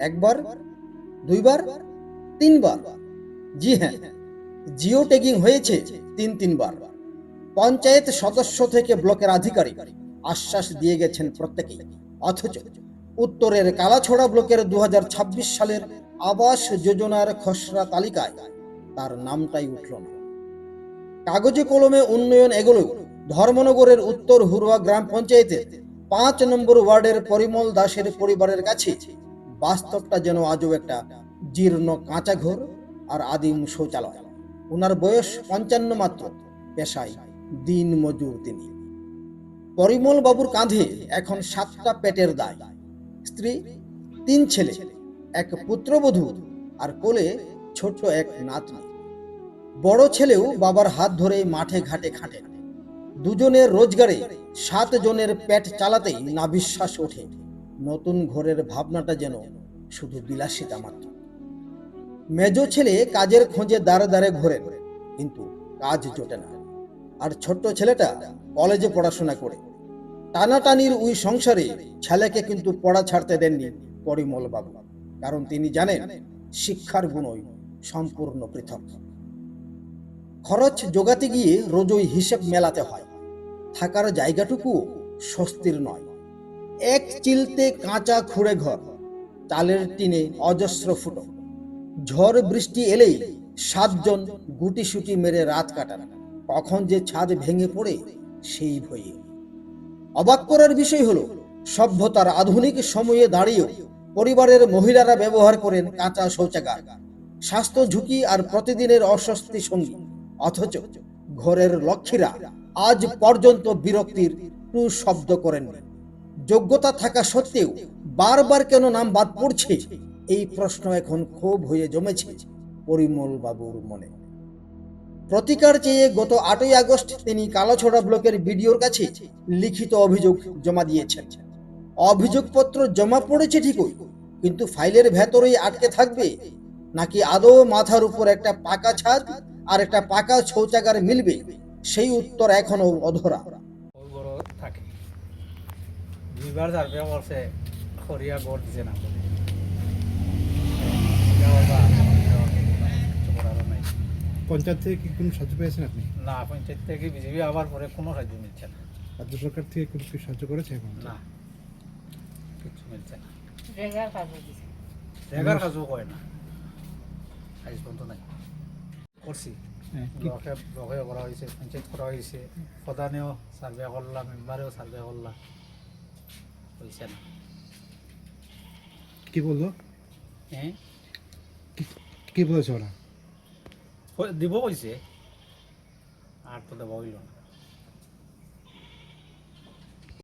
একবার, দুইবার, তিনবার। জি হ্যাঁ, জিও ট্যাগিং হয়েছে তিনবার। পঞ্চায়েত সদস্য থেকে ব্লকের আধিকারিক আশ্বাস দিয়ে গেছেন প্রত্যেকেই, অথচ উত্তরের কালাছড়া ব্লকের 2026 সালের আবাস যোজনার খসড়া তালিকায় তার নামটাই উঠল না। কাগজে কলমে উন্নয়ন এগোলেও ধর্মনগরের উত্তর হুরুয়া গ্রাম পঞ্চায়েতের 5 নম্বর ওয়ার্ডের পরিমল দাসের পরিবারের কাছে বাস্তবটা যেন আজও একটা জীর্ণ কাঁচা ঘর আর আদিম শৌচালয়। ওনার বয়স 55 মাত্র, পেশায় দিন মজুর তিনি। পরিমল বাবুর কাঁধে এখন 7টা পেটের দায়, স্ত্রী, 3 ছেলে, এক পুত্রবধূ আর কোলে ছোট্ট এক নাতনি। বড় ছেলেও বাবার হাত ধরে মাঠে ঘাটে খাটে। দুজনের রোজগারে 7 জনের পেট চালাতেই নাভিশ্বাস ওঠে। নতুন ঘরের ভাবনাটা যেন শুধু বিলাসিতা মাত্র। মেজ ছেলে কাজের খোঁজে দাঁড়ে দাঁড়ে ঘোরে, কিন্তু কাজ জোটে না। আর ছোট্ট ছেলেটা কলেজে পড়াশোনা করে। টানাটানির ওই সংসারে ছেলেকে কিন্তু পড়া ছাড়তে দেননি পরিমল বাবু, কারণ তিনি জানেন শিক্ষার গুণই সম্পূর্ণ পৃথক। খরচ জোগাতে গিয়ে রোজই হিসেব মেলাতে হয়। থাকার জায়গাটুকু স্বস্তির নয়। এক চিলতে কাঁচা খুঁড়ে ঘর, চালের টিনে অজস্র ফুটো। ঝড় বৃষ্টি এলেই 7 জন গুটিসুটি মেরে রাত কাটান। কখন যে ছাদ ভেঙে পড়ে সেই ভয়ে। অবাক করার বিষয় হলো, সভ্যতার আধুনিক সময়ে দাঁড়িয়েও পরিবারের মহিলারা ব্যবহার করেন কাঁচা শৌচাগার, স্বাস্থ্য ঝুঁকি আর প্রতিদিনের অস্বস্তি সঙ্গী। অথচ ঘরের লক্ষ্মীরা আজ পর্যন্ত বিরক্তির টু শব্দ করেননি। যোগ্যতা থাকা সত্ত্বেও বারবার কেন নাম বাদ পড়ছে, এই প্রশ্ন এখন ক্ষোভ হয়ে জমেছে পরিমল বাবুর মনে। প্রতিকার চেয়ে গত 8ই আগস্ট তিনি কালাছড়া ব্লকের বিডিওর কাছে লিখিত অভিযোগ জমা দিয়েছেন। অভিযোগপত্র জমা পড়েছে ঠিকই, কিন্তু ফাইলের ভেতরেই আটকে থাকবে, নাকি আদৌ মাথার উপর একটা পাকা ছাদ আর একটা পাকা শৌচাগার মিলবে, সেই উত্তর এখনো অধরা। থাকে দুইবার সার্ভে করছে, খরিয়া গড় দিছে না। পঞ্চায়েত থেকে কি কোনো সাহায্য পেয়েছেন আপনি? না, পঞ্চায়েত থেকে বিজেপি আবার পরে কোনো সাহায্য মিলছে না। রাজ্য সরকার থেকে কোনো কি সাহায্য করেছে এখন? না, কিছু মিলছে না। রেগার কাজও দিছে। রেগার কাজও করে না, আজ পর্যন্ত নাই। করছি, হ্যাঁ, ব্লকে করা হয়েছে, পঞ্চায়েত করা হয়েছে, প্রধানেও সার্ভে করলাম, মেম্বারেও সার্ভে করলাম, হয়েছে না। কি বললো? হ্যাঁ, কি বলেছে ওরা? দিব কইছে, আর তো দেওয়া হইল না।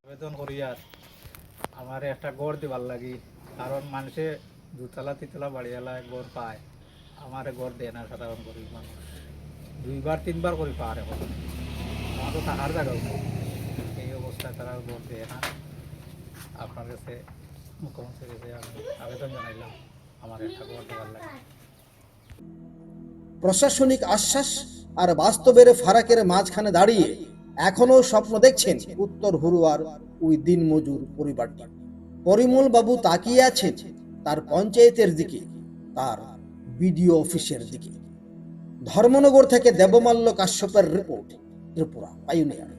আবেদন করি আর আমার একটা গড় দিবার লাগি, কারণ মানুষে 2তলা 3তলা বাড়িওয়ালায় গড় পায়, আমার গড় দেয় না সাধারণ গরিব মানুষ। 2বার 3বার করে পারে, আমার তো থাকার জায়গাও নেই। এই অবস্থায় তারা গড় দেয় না। আপনার কাছে, মুখ্যমন্ত্রীর কাছে আমি আবেদন জানাইলাম আমার একটা গড় দেওয়ার লাগে। প্রশাসনিক আশ্বাস আর বাস্তবের ফারাকের মাঝখানে দাঁড়িয়ে এখনো স্বপ্ন দেখছেন উত্তর হুরুয়ার ওই দিনমজুর পরিবারটি। পরিমল বাবু তাকিয়ে আছেন তার পঞ্চায়েতের দিকে, তার বিডিও অফিসের দিকে। ধর্মনগর থেকে দেবমাল্য কাশ্যপের রিপোর্ট, ত্রিপুরা পাইওনিয়ার।